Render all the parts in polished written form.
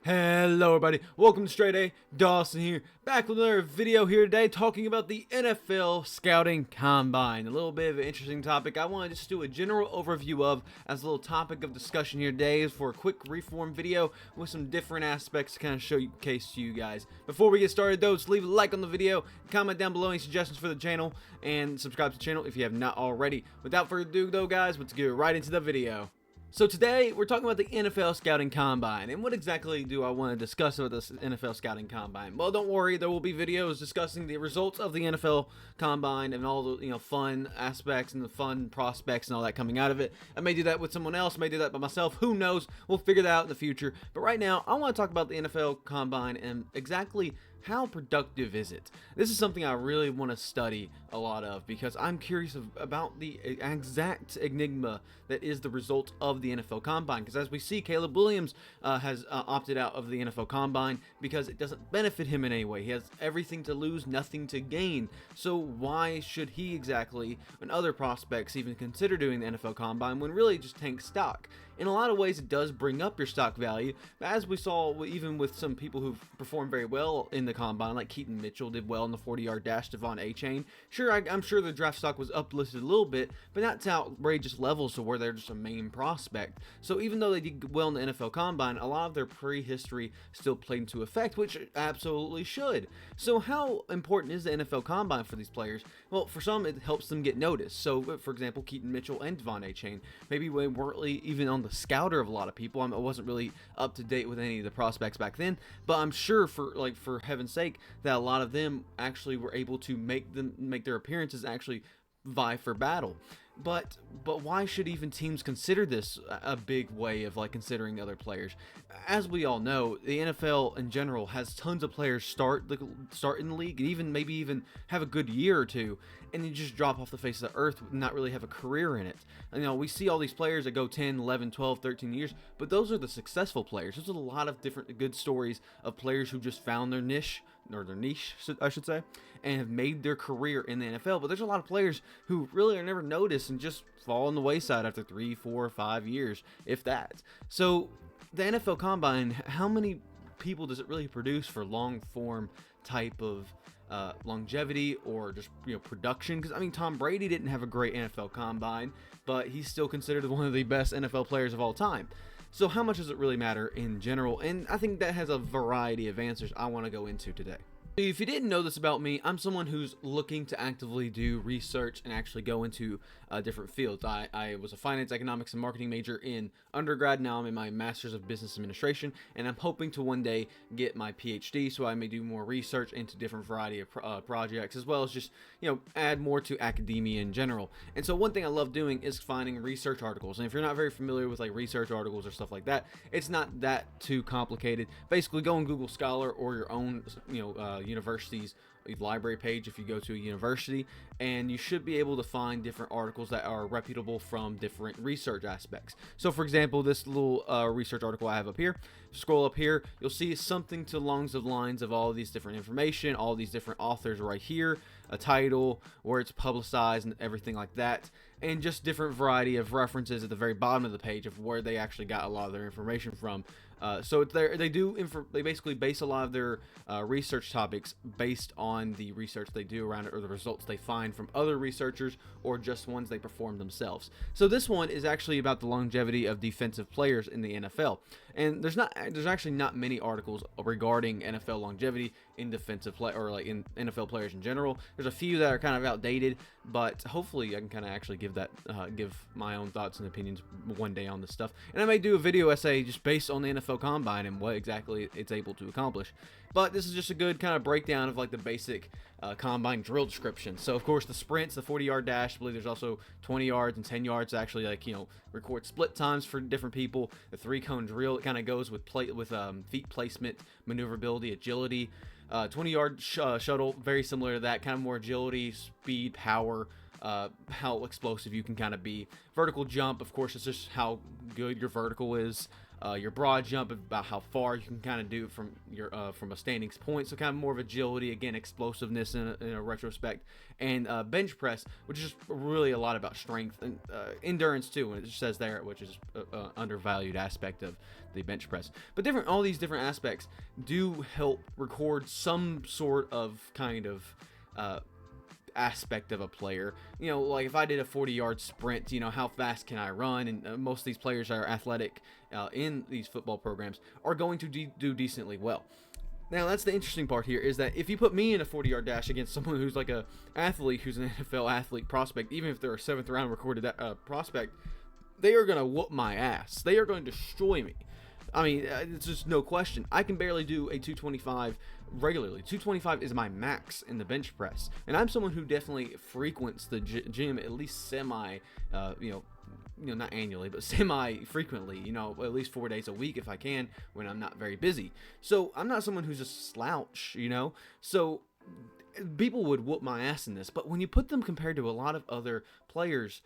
Hello everybody, welcome to StraightA, Dawson here, back with another video here today talking about the NFL Scouting Combine. A little bit of an interesting topic I want to just do a general overview of as a little topic of discussion here today for a quick reform video with some different aspects to kind of showcase to you guys. Before we get started though, just leave a like on the video, comment down below any suggestions for the channel, and subscribe to the channel if you have not already. Without further ado though guys, let's get right into the video. So today, we're talking about the NFL Scouting Combine, and what exactly do I want to discuss about this NFL Scouting Combine? Well, don't worry, there will be videos discussing the results of the NFL Combine and all the fun aspects and the fun prospects and all that coming out of it. I may do that with someone else, may do that by myself, who knows? We'll figure that out in the future. But right now, I want to talk about the NFL Combine and exactly how productive is it? This is something I really want to study a lot of because I'm curious about the exact enigma that is the result of the NFL Combine. Because as we see, Caleb Williams has opted out of the NFL Combine because it doesn't benefit him in any way. He has everything to lose, nothing to gain. So why should he exactly, and other prospects, even consider doing the NFL Combine when really just tank stock? In a lot of ways, it does bring up your stock value, but as we saw even with some people who've performed very well in the Combine, like Keaton Mitchell did well in the 40-yard dash, Devon Achane. Sure, I'm sure the draft stock was uplisted a little bit, but not to outrageous levels to where they're just a main prospect. So even though they did well in the NFL Combine, a lot of their prehistory still played into effect, which it absolutely should. So how important is the NFL Combine for these players? Well, for some, it helps them get noticed. So, for example, Keaton Mitchell and Devon Achane, maybe they weren't even on the scouter of a lot of people. I wasn't really up to date with any of the prospects back then, but I'm sure for heaven's sake that a lot of them actually were able to make their appearances actually vie for battle. But why should even teams consider this a big way of considering other players? As we all know, the NFL in general has tons of players start in the league and maybe even have a good year or two and then just drop off the face of the earth and not really have a career in it. We see all these players that go 10, 11, 12, 13 years, but those are the successful players. There's a lot of different good stories of players who just found their niche, or their niche, I should say, and have made their career in the NFL. But there's a lot of players who really are never noticed and just fall on the wayside after 3, 4, 5 years, if that. So the NFL Combine, how many people does it really produce for long form type of longevity or just production? Because Tom Brady didn't have a great NFL Combine, but he's still considered one of the best NFL players of all time. So how much does it really matter in general? And I think that has a variety of answers I want to go into today. If you didn't know this about me, I'm someone who's looking to actively do research and actually go into different fields. I was a finance, economics, and marketing major in undergrad. Now I'm in my master's of business administration, and I'm hoping to one day get my PhD so I may do more research into different variety of projects, as well as just add more to academia in general. And so one thing I love doing is finding research articles. And if you're not very familiar with research articles or stuff like that, it's not that too complicated. Basically, go on Google Scholar or your own university's library page if you go to a university, and you should be able to find different articles that are reputable from different research aspects. So for example, this little research article I have up here, scroll up here, you'll see something along the lines of all these different information, all these different authors right here, a title, where it's publicized and everything like that, and just different variety of references at the very bottom of the page of where they actually got a lot of their information from. So they basically base a lot of their research topics based on the research they do around it or the results they find from other researchers or just ones they perform themselves. So this one is actually about the longevity of defensive players in the NFL, and there's actually not many articles regarding NFL longevity in defensive play or in NFL players in general. There's a few that are kind of outdated, but hopefully I can kind of actually give my own thoughts and opinions one day on this stuff, and I may do a video essay just based on the NFL Combine and what exactly it's able to accomplish. But this is just a good kind of breakdown of the basic Combine drill description. So of course the sprints, the 40-yard dash, I believe there's also 20 yards and 10 yards to actually record split times for different people. The 3-cone drill, it kind of goes with feet placement, maneuverability, agility. 20-yard shuttle, very similar to that, kind of more agility, speed, power, how explosive you can kind of be. Vertical jump, of course, it's just how good your vertical is. your broad jump, about how far you can kind of do from your from a standing point, so kind of more of agility, again, explosiveness in a retrospect, and bench press, which is really a lot about strength and endurance too, and it says there, which is an undervalued aspect of the bench press. But all these different aspects do help record some sort of kind of aspect of a player. Like if I did a 40-yard sprint, how fast can I run? And most of these players that are athletic in these football programs are going to do decently well. Now, that's the interesting part here, is that if you put me in a 40-yard dash against someone who's like a athlete, who's an NFL athlete prospect, even if they're a 7th round recorded prospect, they are going to whoop my ass. They are going to destroy me. I mean, it's just no question. I can barely do a 225 regularly. 225 is my max in the bench press, and I'm someone who definitely frequents the gym at least semi, not annually, but semi-frequently, at least 4 days a week if I can, when I'm not very busy. So I'm not someone who's a slouch, So people would whoop my ass in this, but when you put them compared to a lot of other players,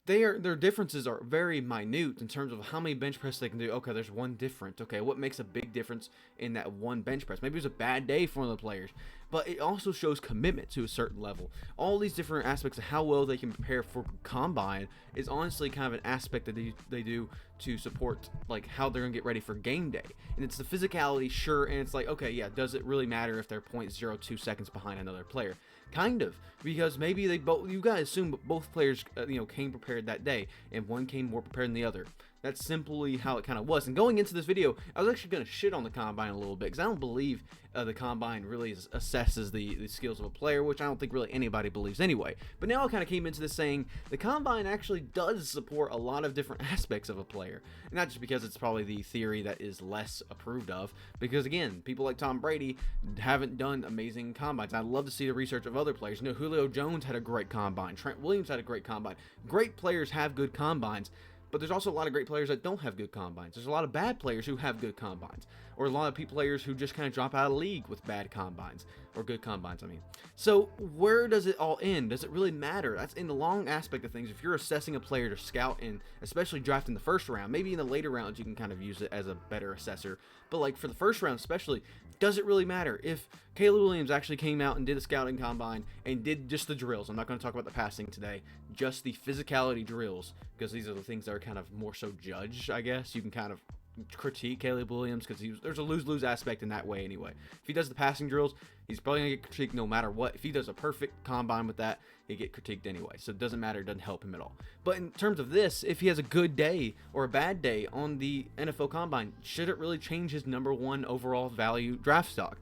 their differences are very minute in terms of how many bench press they can do. Okay, there's one difference. Okay, what makes a big difference in that one bench press? Maybe it was a bad day for one of the players, but it also shows commitment to a certain level. All these different aspects of how well they can prepare for combine is honestly kind of an aspect that they do to support like how they're gonna get ready for game day. And it's the physicality, sure, and it's like, okay, yeah, does it really matter if they're 0.02 seconds behind another player? Kind of, because maybe you guys assume both players came prepared that day, and one came more prepared than the other. That's simply how it kind of was. And going into this video, I was actually going to shit on the combine a little bit, because I don't believe the combine really assesses the skills of a player, which I don't think really anybody believes anyway. But now I kind of came into this saying the combine actually does support a lot of different aspects of a player. And not just because it's probably the theory that is less approved of, because again, people like Tom Brady haven't done amazing combines. I'd love to see the research of other players. Julio Jones had a great combine. Trent Williams had a great combine. Great players have good combines. But there's also a lot of great players that don't have good combines. There's a lot of bad players who have good combines. Or a lot of players who just kind of drop out of the league with bad combines. Or good combines, I mean. So where does it all end? Does it really matter? That's in the long aspect of things. If you're assessing a player to scout, and especially draft in the first round, maybe in the later rounds you can kind of use it as a better assessor. But like for the first round especially, does it really matter? If Caleb Williams actually came out and did a scouting combine and did just the drills, I'm not going to talk about the passing today, just the physicality drills, because these are the things that are kind of more so judged, I guess. You can kind of critique Caleb Williams because there's a lose-lose aspect in that way anyway. If he does the passing drills, he's probably going to get critiqued no matter what. If he does a perfect combine with that, he'll get critiqued anyway. So it doesn't matter, it doesn't help him at all. But in terms of this, if he has a good day or a bad day on the NFL combine, should it really change his #1 overall value draft stock?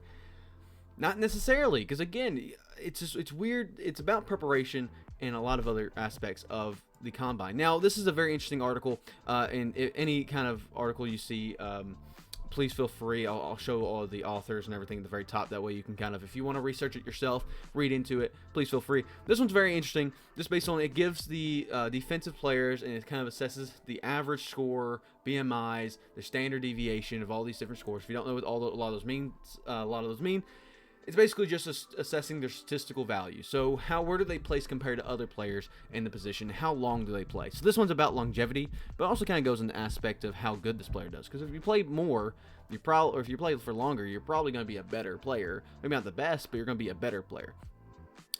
Not necessarily, because again, it's weird. It's about preparation and a lot of other aspects of the combine. Now, this is a very interesting article, and any kind of article you see, please feel free. I'll show all the authors and everything at the very top. That way you can kind of, if you want to research it yourself, read into it, please feel free. This one's very interesting, just based on it gives the defensive players, and it kind of assesses the average score, BMIs, the standard deviation of all these different scores. If you don't know what a lot of those mean, it's basically just assessing their statistical value. So where do they place compared to other players in the position? How long do they play? So this one's about longevity, but also kind of goes into the aspect of how good this player does. Because if you play more, or if you play for longer, you're probably going to be a better player. Maybe not the best, but you're going to be a better player.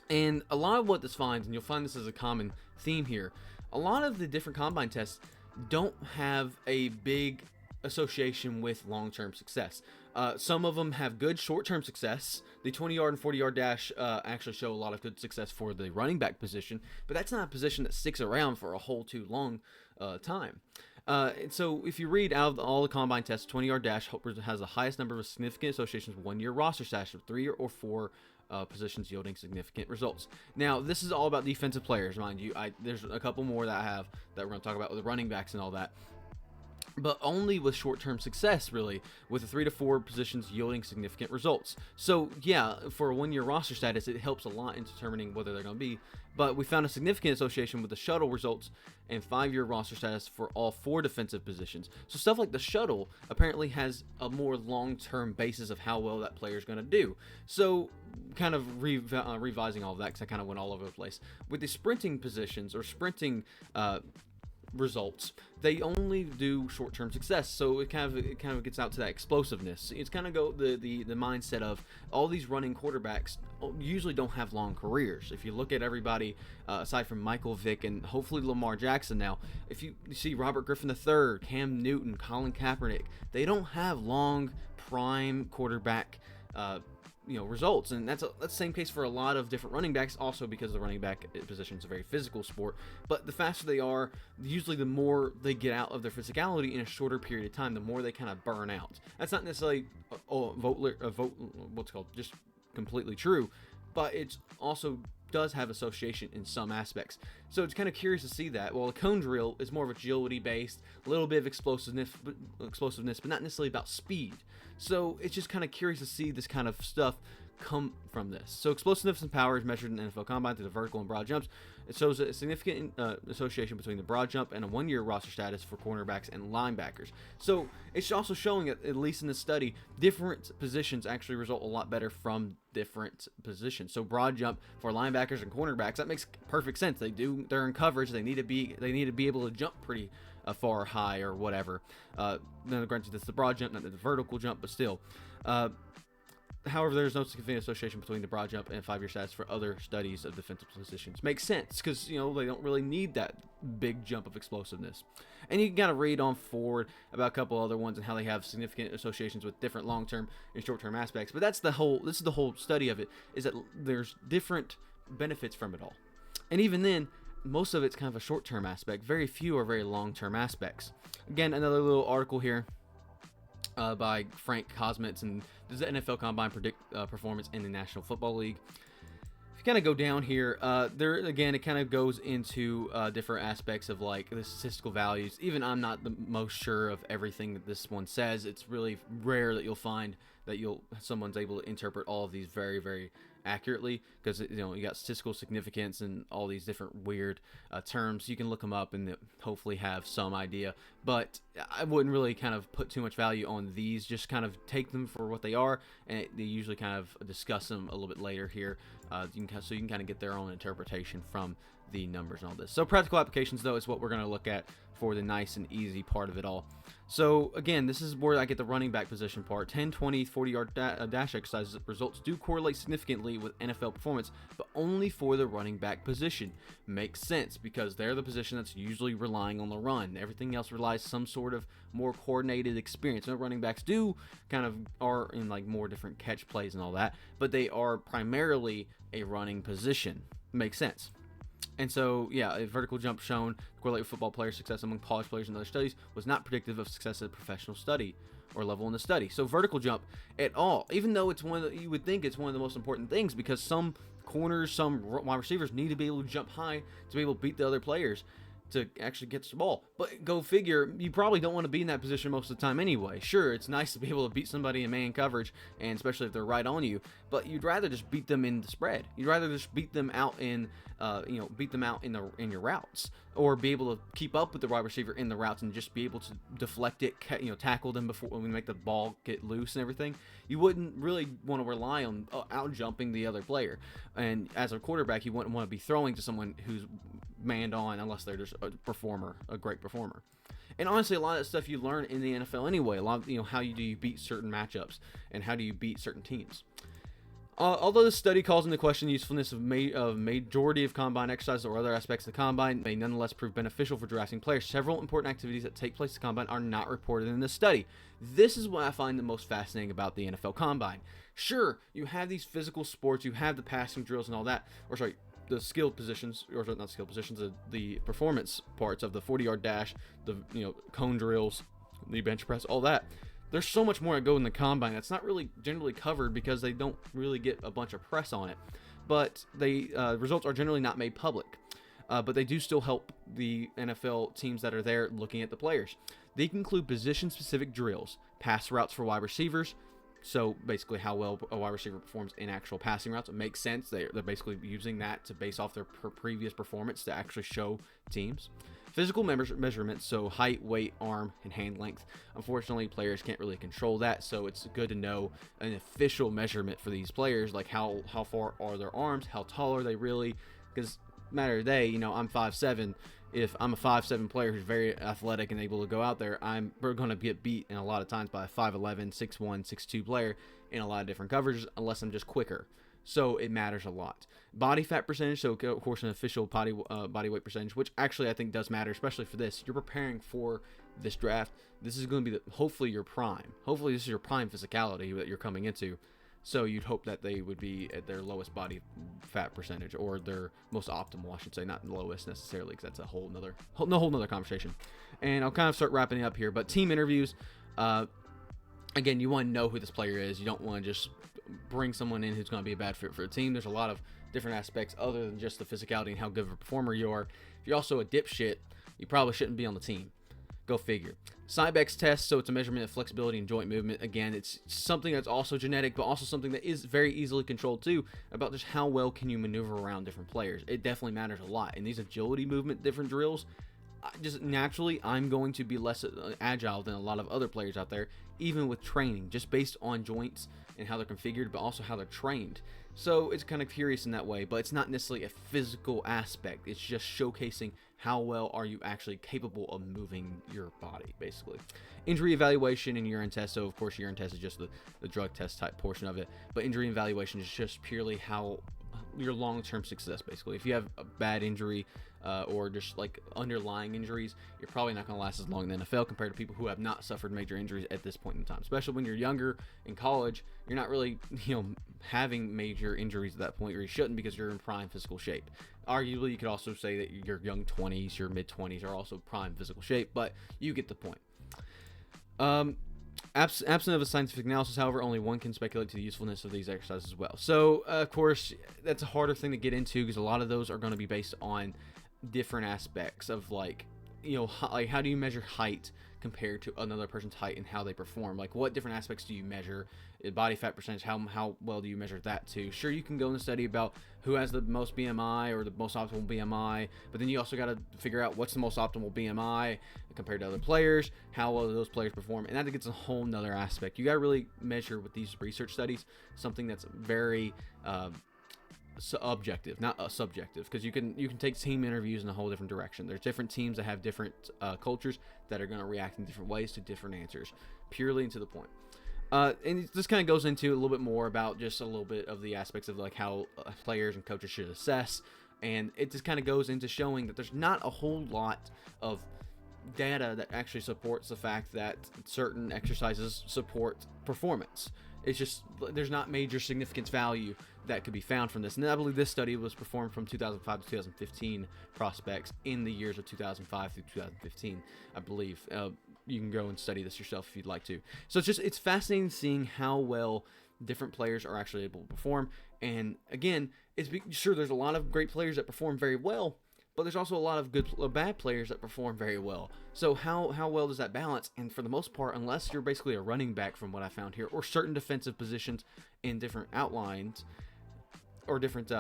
And a lot of what this finds, and you'll find this as a common theme here, a lot of the different combine tests don't have a big association with long-term success. Some of them have good short-term success. The 20-yard and 40-yard dash actually show a lot of good success for the running back position, but that's not a position that sticks around for a whole too long time. And so if you read out of all the combine tests, 20-yard dash has the highest number of significant associations with 1-year roster status of 3 or 4 positions yielding significant results. Now, this is all about defensive players, mind you. There's a couple more that I have that we're going to talk about with the running backs and all that. But only with short-term success, really, with the 3 to 4 positions yielding significant results. So, yeah, for a 1-year roster status, it helps a lot in determining whether they're going to be. But we found a significant association with the shuttle results and 5-year roster status for all 4 defensive positions. So stuff like the shuttle apparently has a more long-term basis of how well that player is going to do. So, kind of revising all of that, because I kind of went all over the place. With the sprinting positions, or sprinting results. They only do short-term success, so it kind of gets out to that explosiveness. It's kind of the mindset of all these running quarterbacks usually don't have long careers. If you look at everybody aside from Michael Vick and hopefully Lamar Jackson now, if you see Robert Griffin III, Cam Newton, Colin Kaepernick, they don't have long prime quarterback results, and that's the same case for a lot of different running backs, also because the running back position is a very physical sport. But the faster they are, usually the more they get out of their physicality in a shorter period of time, the more they kind of burn out. That's not necessarily just completely true, but it's also does have association in some aspects. So it's kind of curious to see that. Well, a cone drill is more of agility based, a little bit of explosiveness, but not necessarily about speed. So it's just kind of curious to see this kind of stuff come from this. So explosiveness and power is measured in the NFL Combine through the vertical and broad jumps. It shows a significant association between the broad jump and a one-year roster status for cornerbacks and linebackers. So it's also showing, at least in this study, different positions actually result a lot better from different positions. So broad jump for linebackers and cornerbacks, that makes perfect sense. They're in coverage. They need to be able to jump pretty far high or whatever. Then granted, that's the broad jump, not the vertical jump, but still. However, there's no significant association between the broad jump and 5-year stats for other studies of defensive positions. Makes sense, because they don't really need that big jump of explosiveness. And you can kind of read on forward about a couple other ones and how they have significant associations with different long-term and short-term aspects. But this is the whole study of it, is that there's different benefits from it all. And even then, most of it's kind of a short-term aspect. Very few are very long-term aspects. Again, another little article here by Frank Kosmitz, and does the NFL Combine predict performance in the National Football League? If you kind of go down here, there again, it kind of goes into different aspects of like the statistical values. Even I'm not the most sure of everything that this one says. It's really rare that you'll find that someone's able to interpret all of these very, very accurately, because you got statistical significance and all these different weird terms. You can look them up and hopefully have some idea, but I wouldn't really kind of put too much value on these. Just kind of take them for what they are, and they usually kind of discuss them a little bit later here, so you can kind of get their own interpretation from the numbers and all this. So practical applications, though, is what we're going to look at for the nice and easy part of it all. So again, this is where I get the running back position part. 10, 20, 40-yard dash exercises results do correlate significantly with NFL performance, but only for the running back position. Makes sense, because they're the position that's usually relying on the run. Everything else relies some sort of more coordinated experience. And running backs do kind of are in like more different catch plays and all that, but they are primarily a running position. Makes sense. And so, yeah, a vertical jump shown correlate with football players' success among college players in other studies was not predictive of success at a professional study or level in the study. So vertical jump at all, even though it's you would think it's one of the most important things, because some corners, some wide receivers need to be able to jump high to be able to beat the other players to actually get the ball. But go figure, you probably don't want to be in that position most of the time anyway. Sure, it's nice to be able to beat somebody in man coverage, and especially if they're right on you, but you'd rather just beat them in the spread. You'd rather just beat them out in in your routes, or be able to keep up with the wide receiver in the routes and just be able to deflect it, tackle them before we make the ball get loose and everything. You wouldn't really want to rely on out jumping the other player. And as a quarterback, you wouldn't want to be throwing to someone who's manned on unless they're just a great performer. And honestly, a lot of that stuff you learn in the NFL anyway. A lot of, how do you beat certain matchups and how do you beat certain teams. Although this study calls into question the usefulness of majority of combine exercises or other aspects of the combine, may nonetheless prove beneficial for drafting players. Several important activities that take place at the combine are not reported in this study. This is what I find the most fascinating about the NFL combine. Sure, you have these physical sports, you have the passing drills and all that, the skilled positions, or not skilled positions, the performance parts of the 40-yard dash, the cone drills, the bench press, all that. There's so much more that go in the combine that's not really generally covered because they don't really get a bunch of press on it. But results are generally not made public. But they do still help the NFL teams that are there looking at the players. They can include position-specific drills, pass routes for wide receivers. So basically how well a wide receiver performs in actual passing routes. It makes sense. They're basically using that to base off their previous performance to actually show teams. Physical measurements, so height, weight, arm, and hand length. Unfortunately, players can't really control that, so it's good to know an official measurement for these players, like how far are their arms, how tall are they really, because matter of the day, I'm 5'7", if I'm a 5'7" player who's very athletic and able to go out there, we're going to get beat in a lot of times by a 5'11", 6'1", 6'2" player in a lot of different coverages unless I'm just quicker. So it matters a lot. Body fat percentage, so of course an official body weight percentage, which actually I think does matter, especially for this. You're preparing for this draft. This is going to be hopefully your prime. Hopefully this is your prime physicality that you're coming into. So you'd hope that they would be at their lowest body fat percentage, or their most optimal, I should say, not lowest necessarily, because that's a whole nother conversation. And I'll kind of start wrapping it up here. But team interviews, again, you want to know who this player is. You don't want to just bring someone in who's going to be a bad fit for a team. There's a lot of different aspects other than just the physicality and how good of a performer you are. If you're also a dipshit, you probably shouldn't be on the team. Go figure. Cybex test, so it's a measurement of flexibility and joint movement. Again, it's something that's also genetic, but also something that is very easily controlled too, about just how well can you maneuver around different players. It definitely matters a lot. In these agility movement, different drills, just naturally, I'm going to be less agile than a lot of other players out there, even with training, just based on joints and how they're configured, but also how they're trained. So it's kind of curious in that way, but it's not necessarily a physical aspect. It's just showcasing how well are you actually capable of moving your body, basically. Injury evaluation and urine test. So of course urine test is just the drug test type portion of it, but injury evaluation is just purely how your long-term success, basically. If you have a bad injury or just like underlying injuries, you're probably not going to last as long in the NFL compared to people who have not suffered major injuries at this point in time. Especially when you're younger in college, you're not really having major injuries at that point, or you shouldn't, because you're in prime physical shape. Arguably, you could also say that your young 20s, your mid 20s are also prime physical shape, but you get the point. Absent of a scientific analysis, however, only one can speculate to the usefulness of these exercises as well. So, of course, that's a harder thing to get into, because a lot of those are going to be based on different aspects of, like how do you measure height compared to another person's height and how they perform? Like, what different aspects do you measure? Body fat percentage, how well do you measure that too? Sure, you can go and study about who has the most BMI or the most optimal BMI, but then you also got to figure out what's the most optimal BMI compared to other players, how well do those players perform, and that gets a whole nother aspect. You got to really measure with these research studies something that's very objective, not subjective, because you can take team interviews in a whole different direction. There's different teams that have different cultures that are going to react in different ways to different answers, purely and to the point. And this kind of goes into a little bit more about just a little bit of the aspects of like how players and coaches should assess, and it just kind of goes into showing that there's not a whole lot of data that actually supports the fact that certain exercises support performance. It's just there's not major significance value that could be found from this. And I believe this study was performed from 2005 to 2015 prospects in the years of 2005 through 2015, I believe. You can go and study this yourself if you'd like to. So it's fascinating seeing how well different players are actually able to perform. And again, sure, there's a lot of great players that perform very well, but there's also a lot of bad players that perform very well. So how well does that balance? And for the most part, unless you're basically a running back from what I found here, or certain defensive positions in different outlines, or different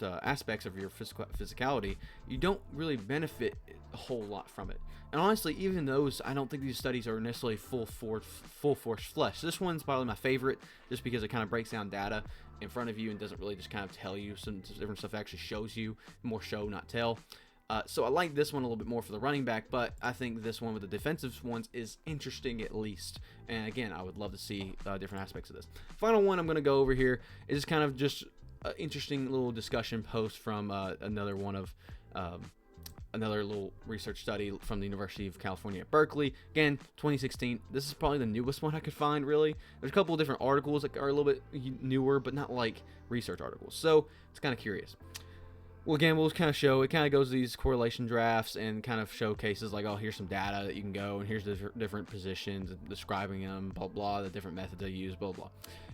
aspects of your physicality, you don't really benefit a whole lot from it. And honestly, even those, I don't think these studies are necessarily full force flesh. This one's probably my favorite, just because it kind of breaks down data in front of you and doesn't really just kind of tell you some different stuff. It actually shows you more, show not tell. So I like this one a little bit more for the running back, but I think this one with the defensive ones is interesting at least. And again, I would love to see different aspects of this. Final one I'm going to go over here is kind of just an interesting little discussion post from another little research study from the University of California at Berkeley. Again, 2016. This is probably the newest one I could find, really. There's a couple of different articles that are a little bit newer, but not like research articles. So it's kind of curious. Well, again, we'll kind of show, it kind of goes to these correlation drafts and kind of showcases like, oh, here's some data that you can go, and here's the different positions, and describing them, blah, blah, the different methods they use, blah, blah.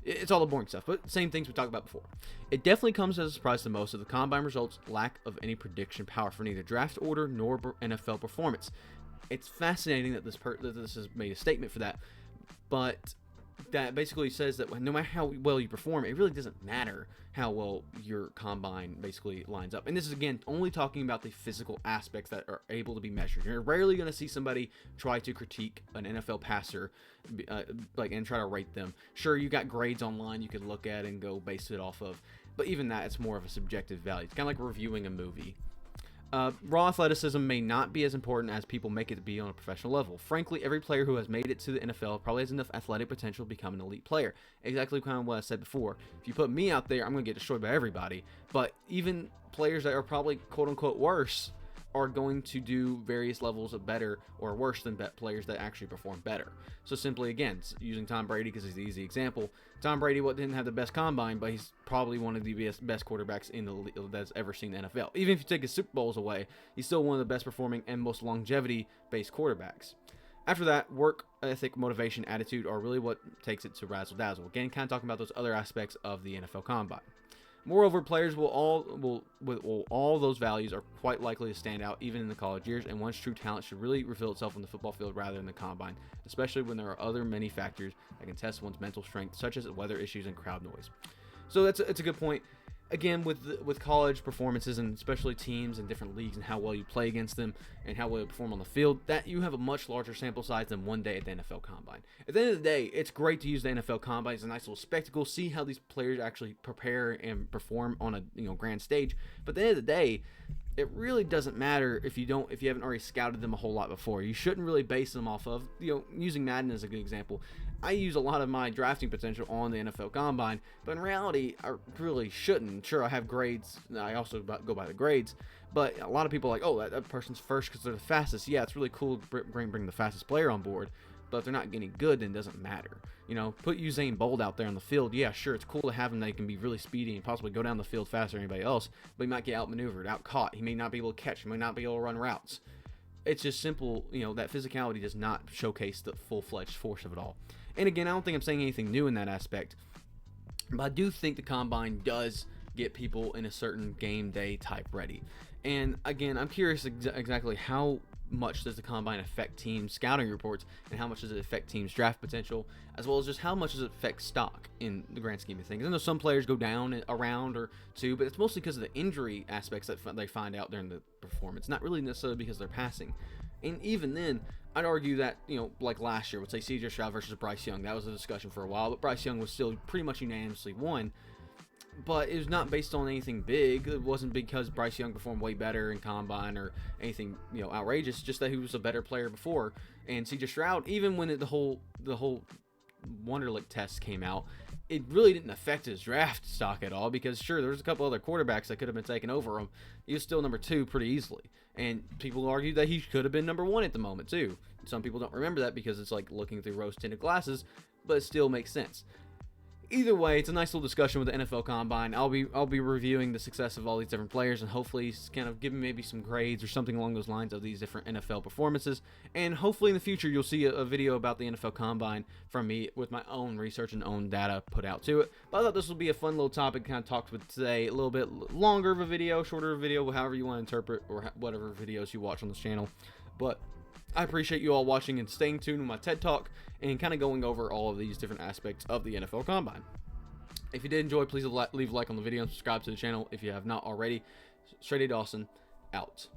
It's all the boring stuff, but same things we talked about before. It definitely comes as a surprise to most of the combine results lack of any prediction power for neither draft order nor NFL performance. It's fascinating that this has made a statement for that, but that basically says that no matter how well you perform, it really doesn't matter how well your combine basically lines up. And this is, again, only talking about the physical aspects that are able to be measured. You're rarely going to see somebody try to critique an NFL passer and try to rate them. Sure, you got grades online you could look at and go base it off of, but even that, it's more of a subjective value. It's kind of like reviewing a movie. Raw athleticism may not be as important as people make it to be on a professional level. Frankly, every player who has made it to the NFL probably has enough athletic potential to become an elite player. Exactly kind of what I said before. If you put me out there, I'm going to get destroyed by everybody. But even players that are probably quote-unquote worse are going to do various levels of better or worse than players that actually perform better. So simply, again, using Tom Brady because he's the easy example. Tom Brady didn't have the best combine, but he's probably one of the best quarterbacks in the league that's ever seen the NFL. Even if you take his Super Bowls away, he's still one of the best performing and most longevity-based quarterbacks. After that, work ethic, motivation, attitude are really what takes it to razzle dazzle. Again, kind of talking about those other aspects of the NFL combine. Moreover, players with all those values are quite likely to stand out even in the college years, and one's true talent should really reveal itself on the football field rather than the combine, especially when there are other many factors that can test one's mental strength, such as weather issues and crowd noise. So it's a good point. Again, with college performances, and especially teams and different leagues and how well you play against them and how well you perform on the field, that you have a much larger sample size than one day at the NFL Combine. At the end of the day, it's great to use the NFL Combine as a nice little spectacle, see how these players actually prepare and perform on a grand stage. But at the end of the day, it really doesn't matter if you haven't already scouted them a whole lot before. You shouldn't really base them off of, using Madden as a good example. I use a lot of my drafting potential on the NFL Combine, but in reality, I really shouldn't. Sure, I have grades. I also go by the grades, but a lot of people are like, oh, that person's first because they're the fastest. Yeah, it's really cool to bring the fastest player on board, but if they're not getting good, then it doesn't matter. Put Usain Bolt out there on the field. Yeah, sure, it's cool to have him that he can be really speedy and possibly go down the field faster than anybody else, but he might get outmaneuvered, out-caught. He may not be able to catch. He may not be able to run routes. It's just simple, that physicality does not showcase the full-fledged force of it all. And again, I don't think I'm saying anything new in that aspect, but I do think the Combine does get people in a certain game day type ready. And again, I'm curious exactly how much does the Combine affect teams' scouting reports, and how much does it affect teams' draft potential, as well as just how much does it affect stock in the grand scheme of things. I know some players go down a round or two, but it's mostly because of the injury aspects that they find out during the performance, not really necessarily because they're passing. And even then, I'd argue that, like last year, let's say C.J. Stroud versus Bryce Young, that was a discussion for a while, but Bryce Young was still pretty much unanimously won. But it was not based on anything big. It wasn't because Bryce Young performed way better in Combine or anything, outrageous. Just that he was a better player before. And C.J. Stroud, even when the whole Wonderlic test came out, it really didn't affect his draft stock at all, because sure, there was a couple other quarterbacks that could have been taken over him. He was still number 2 pretty easily, and people argue that he could have been number 1 at the moment too. Some people don't remember that because it's like looking through rose-tinted glasses, but it still makes sense. Either way, it's a nice little discussion with the NFL Combine. I'll be reviewing the success of all these different players, and hopefully kind of giving maybe some grades or something along those lines of these different NFL performances. And hopefully in the future you'll see a video about the NFL Combine from me with my own research and own data put out to it. But I thought this would be a fun little topic to kind of talk with today. A little bit longer of a video, shorter of a video, however you want to interpret, or whatever videos you watch on this channel. But I appreciate you all watching and staying tuned with my TED Talk and kind of going over all of these different aspects of the NFL Combine. If you did enjoy, please leave a like on the video and subscribe to the channel if you have not already. StraightA Dawson, out.